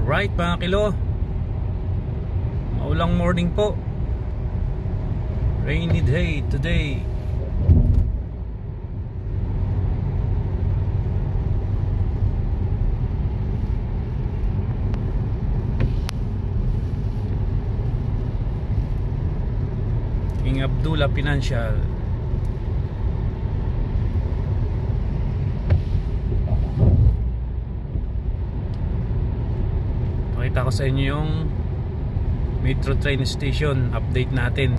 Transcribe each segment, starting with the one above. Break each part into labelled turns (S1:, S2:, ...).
S1: Alright mga kilo, maulang morning po, rainy day today. King Abdullah Financial. Pakita ko sa inyo yung Metro train station update natin.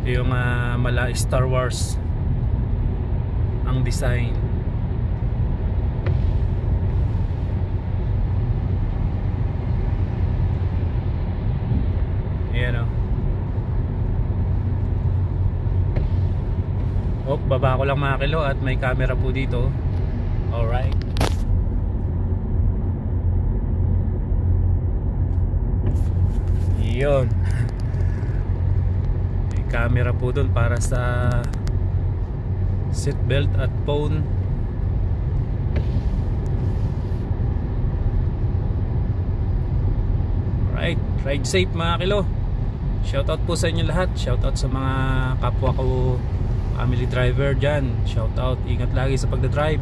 S1: Ito yung mala Star Wars ang design. Ayan o. Baba ko lang mga kilo at may camera po dito. Alright. Yun. May camera po dun para sa seatbelt at phone. Alright. Ride safe mga kilo. Shoutout po sa inyo lahat. Shoutout sa mga kapwa ko family driver dyan. Shoutout. Ingat lagi sa pagdadrive.